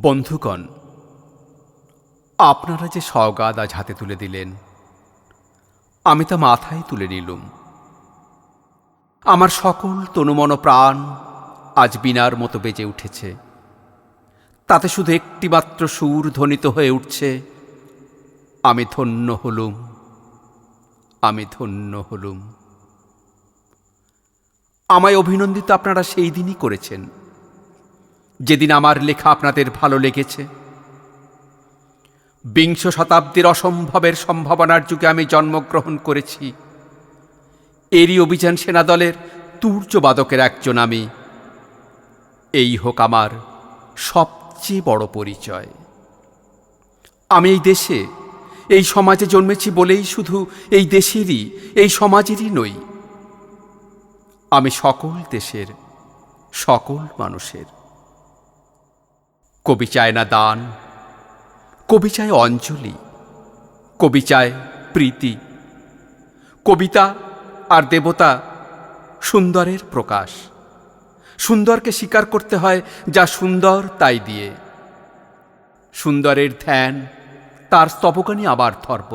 বন্ধুগণ, আপনারা যে সওগাত আজ হাতে তুলে দিলেন, আমি তা মাথায় তুলে নিলুম। আমার সকল তনুমন প্রাণ আজ বীণার মতো বেজে উঠেছে। তাতে শুধু একটিমাত্র সুর ধ্বনিত হয়ে উঠছে, আমি ধন্য হলুম, আমি ধন্য হলুম। আমায় অভিনন্দিত আপনারা সেই দিনই করেছেন যেদিন আমার লেখা আপনাদের ভালো লেগেছে। বিংশ শতাব্দীর অসম্ভবের সম্ভাবনার যুগে আমি জন্মগ্রহণ করেছি। এরই অভিযান সেনাদলের তুর্যবাদকের একজন আমি। এই হোক আমার সবচেয়ে বড় পরিচয়। আমি এই দেশে, এই সমাজে জন্মেছি বলেই শুধু এই দেশেরই, এই সমাজেরই নই, আমি সকল দেশের, সকল মানুষের। কবি চায় না দান, কবি চায় অঞ্জলি, কবি চায় প্রীতি। কবিতা আর দেবতা সুন্দরের প্রকাশ। সুন্দরকে স্বীকার করতে হয় যা সুন্দর তাই দিয়ে। সুন্দরের ধ্যান, তার স্তবগানই আবার ধর্ম।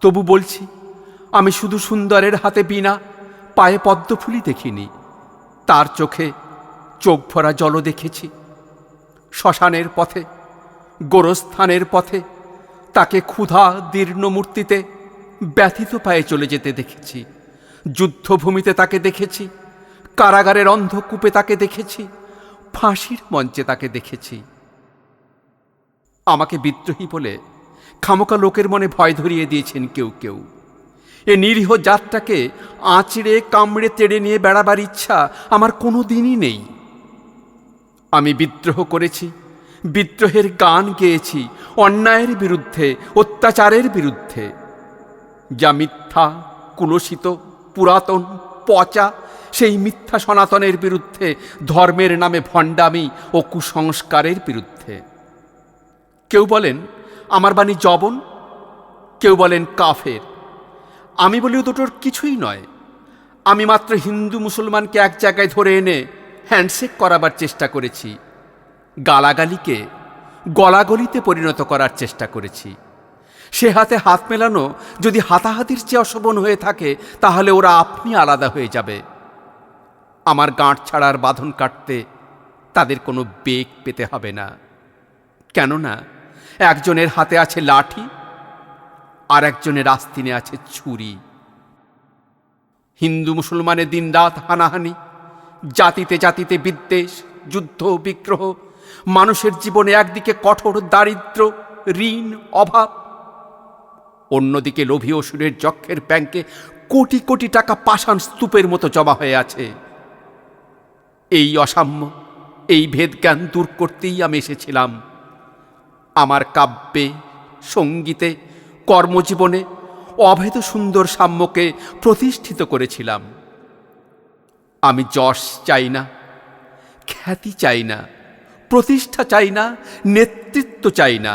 তবু বলছি, আমি শুধু সুন্দরের হাতে বীণা, পায়ে পদ্মফুলি দেখিনি, তার চোখে চোখ ভরা জলও দেখেছি। শ্মশানের পথে, গোরস্থানের পথে তাকে ক্ষুধা দীর্ণ মূর্তিতে ব্যথিত পায়ে চলে যেতে দেখেছি। যুদ্ধভূমিতে তাকে দেখেছি, কারাগারের অন্ধকূপে তাকে দেখেছি, ফাঁসির মঞ্চে তাকে দেখেছি। আমাকে বিদ্রোহী বলে খামোকা লোকের মনে ভয় ধরিয়ে দিয়েছেন কেউ কেউ। এ নিরীহ জাতটাকে আঁচড়ে কামড়ে তেড়ে নিয়ে বেড়াবার ইচ্ছা আমার কোনো দিনই নেই। আমি বিদ্রোহ করেছি, বিদ্রোহের গান গেয়েছি, অন্যায়ের বিরুদ্ধে, অত্যাচারের বিরুদ্ধে। যা মিথ্যা, কুলসিত, পুরাতন, পচা, সেই মিথ্যা সনাতনের বিরুদ্ধে, ধর্মের নামে ভণ্ডামি ও কুসংস্কারের বিরুদ্ধে। কেউ বলেন আমার বাণী জবন, কেউ বলেন কাফের। আমি বলি দুটোর কিছুই নয়। আমি মাত্র হিন্দু মুসলমানকে এক জায়গায় ধরে এনে হ্যান্ডশেক করাবার চেষ্টা করেছি। গালাগালিকে গলাগলিতে পরিণত করার চেষ্টা করেছি। সে হাতে হাত মেলানো যদি হাতাহাতির চেয়ে অশোভন হয়ে থাকে, তাহলে ওরা আপনি আলাদা হয়ে যাবে। আমার গাঁট ছাড়ার বাঁধন কাটতে তাদের কোনো বেগ পেতে হবে না। কেননা একজনের হাতে আছে লাঠি, আর একজনের আস্তিনে আছে ছুরি। হিন্দু মুসলমানের দিনরাত হানাহানি, জাতিতে জাতিতে বিদ্বেষ, যুদ্ধ, বিগ্রহ, মানুষের জীবনে একদিকে কঠোর দারিদ্র, ঋণ, অভাব, অন্যদিকে লোভী অসুরের যক্ষের ব্যাংকে কোটি কোটি টাকা পাষাণ স্তূপের মতো জমা হয়ে আছে। এই অসাম্য, এই ভেদজ্ঞান দূর করতেই আমি এসেছিলাম। আমার কাব্যে, সঙ্গীতে, কর্মজীবনে অভেদ সুন্দর সাম্যকে প্রতিষ্ঠিত করেছিলাম। আমি যশ চাই না, খ্যাতি চাই না, প্রতিষ্ঠা চাই না, নেতৃত্ব চাই না।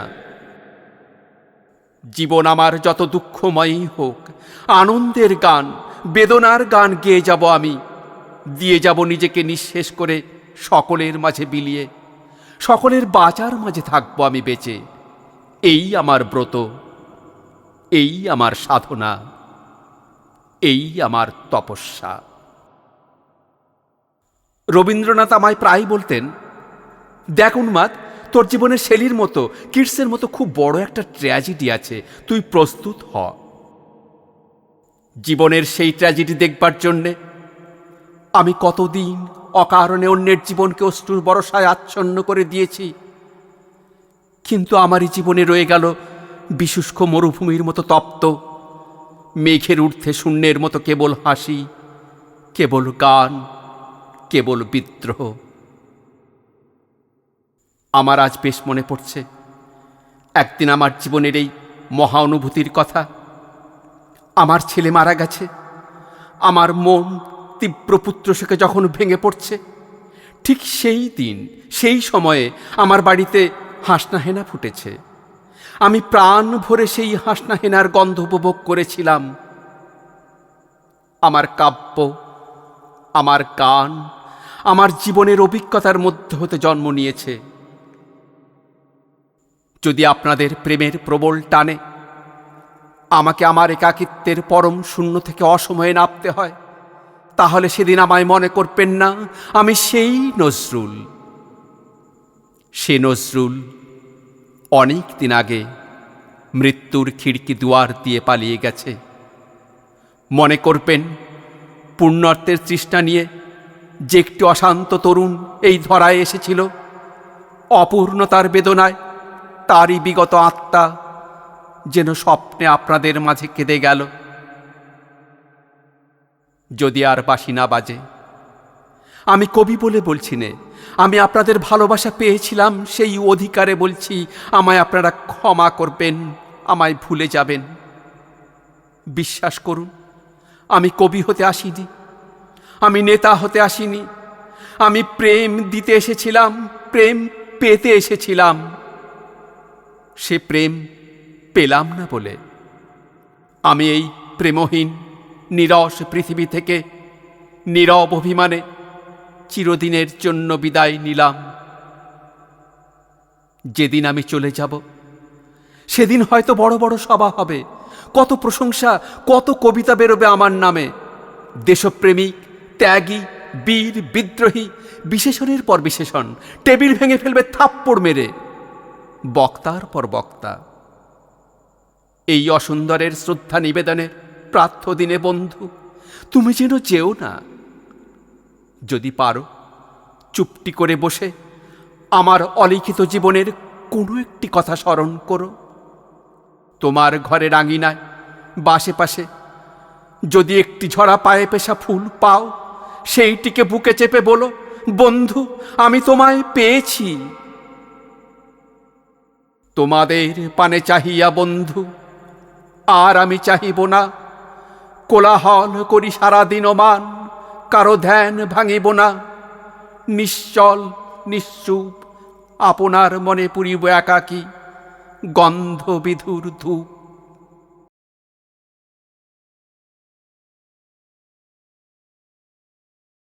জীবন আমার যত দুঃখময়ই হোক, আনন্দের গান, বেদনার গান গেয়ে যাব আমি। দিয়ে যাব নিজেকে নিঃশেষ করে সকলের মাঝে বিলিয়ে। সকলের বাঁচার মাঝে থাকবো আমি বেঁচে। এই আমার ব্রত, এই আমার সাধনা, এই আমার তপস্যা। রবীন্দ্রনাথ আমায় প্রায় বলতেন, দেখ উন্মাদ, তোর জীবনের শেলির মতো, কিটসের মতো খুব বড় একটা ট্র্যাজেডি আছে, তুই প্রস্তুত হ। জীবনের সেই ট্র্যাজেডি দেখবার জন্যে আমি কতদিন অকারণে অন্যের জীবনকে অশ্রুর বরসায় আচ্ছন্ন করে দিয়েছি। কিন্তু আমারই জীবনে রয়ে গেল বিশুষ্ক মরুভূমির মতো তপ্ত, মেঘের ঊর্ধ্বে শূন্যের মতো কেবল হাসি, কেবল গান, কেবল বিদ্রোহ। আমার আজ বেশ মনে পড়ছে একদিন আমার জীবনের এই মহা অনুভূতির কথা। আমার ছেলে মারা গেছে। আমার মন তীব্র পুত্রশোকে যখন ভেঙে পড়ছে, ঠিক সেই দিন, সেই সময়ে আমার বাড়িতে হাসনাহেনা ফুটেছে। আমি প্রাণ ভরে সেই হাসনাহেনার গন্ধ উপভোগ করেছিলাম। আমার কাব্য, আমার গান, আমার জীবনের অভিজ্ঞতার মধ্যে হতে জন্ম নিয়েছে। যদি আপনাদের প্রেমের প্রবল টানে আমাকে আমার একাকিত্বের পরম শূন্য থেকে অসময়ে নামতে হয়, তাহলে সেদিন আমায় মনে করবেন না আমি সেই নজরুল। সে নজরুল অনেক দিন আগে মৃত্যুর খিড়কি দুয়ার দিয়ে পালিয়ে গেছে। মনে করবেন পুণ্যার্থের তৃষ্ণা নিয়ে যে একটি অশান্ত তরুণ এই ধরায় এসেছিল, অপূর্ণতার বেদনায় তারই বিগত আত্মা যেন স্বপ্নে আপনাদের মাঝে কেঁদে গেল। যদি আর বাঁশি না বাজে, আমি কবি বলে বলছি নে, আমি আপনাদের ভালোবাসা পেয়েছিলাম সেই অধিকারে বলছি, আমায় আপনারা ক্ষমা করবেন, আমায় ভুলে যাবেন। বিশ্বাস করুন, আমি কবি হতে আসিনি, আমি নেতা হতে আসিনি, আমি প্রেম দিতে এসেছিলাম, প্রেম পেতে এসেছিলাম। সে প্রেম পেলাম না বলে আমি এই প্রেমহীন নীরস পৃথিবী থেকে নীরব অভিমানে চিরদিনের জন্য বিদায় নিলাম। যেদিন আমি চলে যাব সেদিন হয়তো বড় বড় সভা হবে, কত প্রশংসা, কত কবিতা বেরোবে আমার নামে। দেশপ্রেমিক, ত্যাগী, বীর, বিদ্রোহী, বিশেষণের পর বিশেষণ টেবিল ভেঙে ফেলবে থাপ্পড় মেরে, বক্তার পর বক্তা। এই অসুন্দরের শ্রদ্ধা নিবেদনে প্রার্থ দিনে বন্ধু তুমি যেন যেও না। যদি পারো চুপটি করে বসে আমার অলিখিত জীবনের কোনো একটি কথা স্মরণ করো। তোমার ঘরের আঙিনায় বা আশেপাশে যদি একটি ঝরা পায়ে পেশা ফুল পাও, সেইটিকে বুকে চেপে বলো, বন্ধু আমি তোমায় পেয়েছি। তোমাদের পানে চাহিয়া বন্ধু আর আমি চাহিব না, কোলাহল করি সারাদিন মান, কারো ধ্যান ভাঙিব না। নিশ্চল নিশ্চুপ আপনার মনে পুরিব একাকী, গন্ধ বিধুর ধূপ।